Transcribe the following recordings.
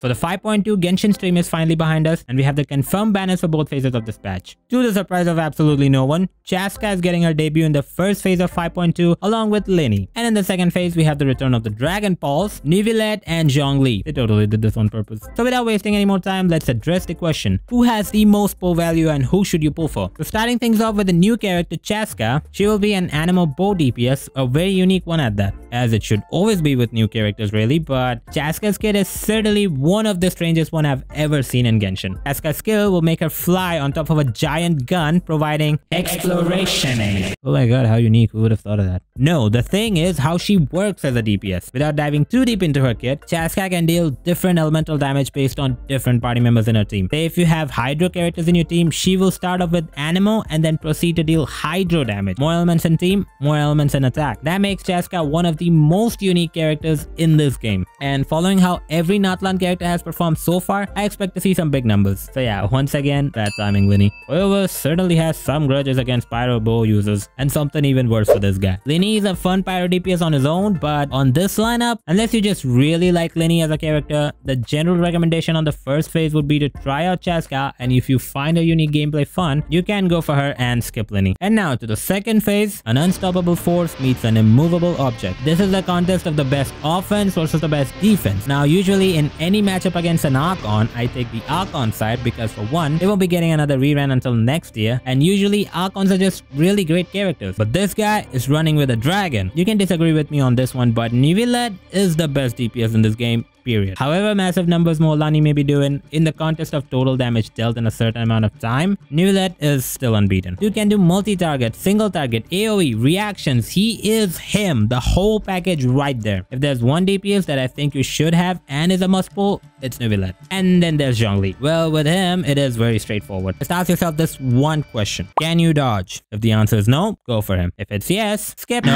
So the 5.2 Genshin stream is finally behind us, and we have the confirmed banners for both phases of this patch. To the surprise of absolutely no one, Chasca is getting her debut in the first phase of 5.2 along with Lyney. And in the second phase, we have the return of the Dragon Pulse, Neuvillette, and Zhongli. They totally did this on purpose. So without wasting any more time, let's address the question: who has the most pull value and who should you pull for? So starting things off with the new character Chasca, she will be an animal bow DPS, a very unique one at that, as it should always be with new characters really, but Chasca's kit is certainly one of the strangest one I've ever seen in Genshin. Chasca's skill will make her fly on top of a giant gun, providing exploration aid. Oh my god, how unique, who would have thought of that? No, the thing is how she works as a DPS. Without diving too deep into her kit, Chasca can deal different elemental damage based on different party members in her team. Say if you have Hydro characters in your team, she will start off with Anemo and then proceed to deal Hydro damage. More elements in team, more elements in attack. That makes Chasca one of the most unique characters in this game. And following how every natlan character has performed so far, I expect to see some big numbers. So yeah, once again, bad timing Lyney. However, certainly has some grudges against pyro bow users, and something even worse for this guy. Lyney is a fun pyro DPS on his own, but on this lineup, unless you just really like Lyney as a character, the general recommendation on the first phase would be to try out Chasca, and if you find her unique gameplay fun, you can go for her and skip Lyney. And now to the second phase, an unstoppable force meets an immovable object. This is the contest of the best offense versus the best defense. Now usually in any matchup against an Archon, I take the Archon side because for one, they won't be getting another rerun until next year, and usually Archons are just really great characters. But this guy is running with a dragon. You can disagree with me on this one, but Neuvillette is the best DPS in this game. Period. However massive numbers Lyney may be doing, in the context of total damage dealt in a certain amount of time, Neuvillette is still unbeaten. You can do multi-target, single target, AoE, reactions. He is him, the whole package right there. If there's one DPS that I think you should have and is a must pull, it's Neuvillette. And then there's Zhongli. Well, with him, it is very straightforward. Just ask yourself this one question: can you dodge? If the answer is no, go for him. If it's yes, skip. No.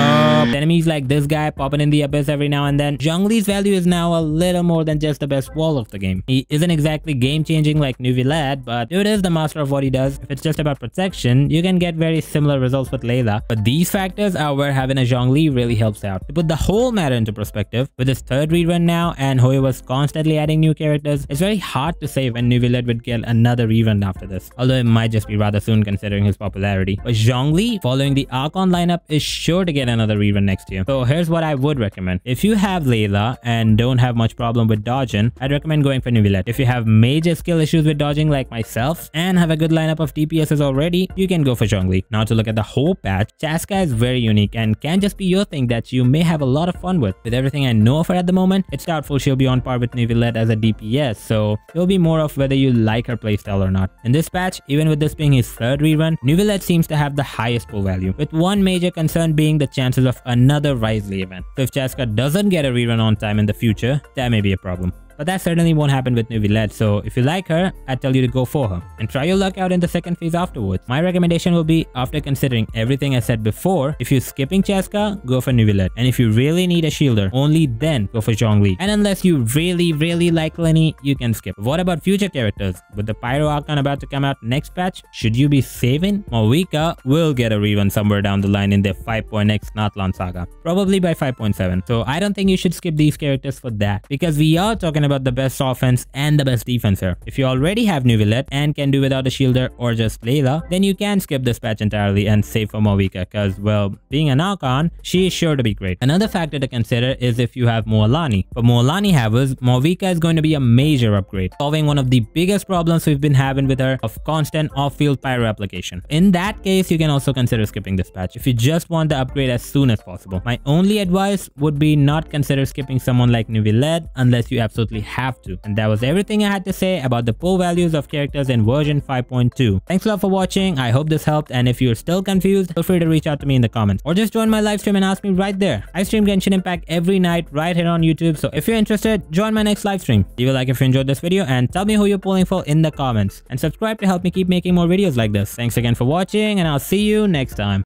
Enemies like this guy popping in the abyss every now and then. Zhongli's value is now a little more than just the best wall of the game. He isn't exactly game-changing like Neuvillette, but dude is the master of what he does. If it's just about protection, you can get very similar results with Layla, but these factors are where having a Zhongli really helps out. To put the whole matter into perspective, with his third rerun now and Hoyo was constantly adding new characters, it's very hard to say when Neuvillette would get another rerun after this, although it might just be rather soon considering his popularity. But Zhongli, following the Archon lineup, is sure to get another rerun next year. So here's what I would recommend. If you have Layla and don't have much problem with dodging, I'd recommend going for Neuvillette. If you have major skill issues with dodging like myself and have a good lineup of DPSs already, you can go for Zhongli. Now to look at the whole patch, Chasca is very unique and can just be your thing that you may have a lot of fun with. With everything I know of her at the moment, it's doubtful she'll be on par with Neuvillette as a DPS, so it'll be more of whether you like her playstyle or not. In this patch, even with this being his third rerun, Neuvillette seems to have the highest pull value, with one major concern being the chances of another Risley event. So if Chasca doesn't get a rerun on time in the future, that may be a problem. But that certainly won't happen with Neuvillette, so if you like her, I'd tell you to go for her. And try your luck out in the second phase afterwards. My recommendation will be, after considering everything I said before, if you're skipping Chasca, go for Neuvillette. And if you really need a shielder, only then go for Zhongli. And unless you really like Lyney, you can skip. What about future characters? With the Pyro Archon about to come out next patch, should you be saving? Mavuika will get a rerun somewhere down the line in their 5.x natlan saga. Probably by 5.7. So I don't think you should skip these characters for that, because we are talking about the best offense and the best defense here. If you already have Neuvillette and can do without a shielder or just Layla, then you can skip this patch entirely and save for Mavuika, because, well, being an Archon, she is sure to be great. Another factor to consider is if you have Lyney. For Lyney havers, Mavuika is going to be a major upgrade, solving one of the biggest problems we've been having with her of constant off-field pyro application. In that case, you can also consider skipping this patch if you just want the upgrade as soon as possible. My only advice would be not consider skipping someone like Neuvillette unless you absolutely have to. And that was everything I had to say about the pull values of characters in version 5.2. Thanks a lot for watching. I hope this helped, and if you're still confused, feel free to reach out to me in the comments or just join my live stream and ask me right there. I stream Genshin Impact every night right here on YouTube, so if you're interested, join my next live stream. Leave a like if you enjoyed this video and tell me who you're pulling for in the comments, and subscribe to help me keep making more videos like this. Thanks again for watching, and I'll see you next time.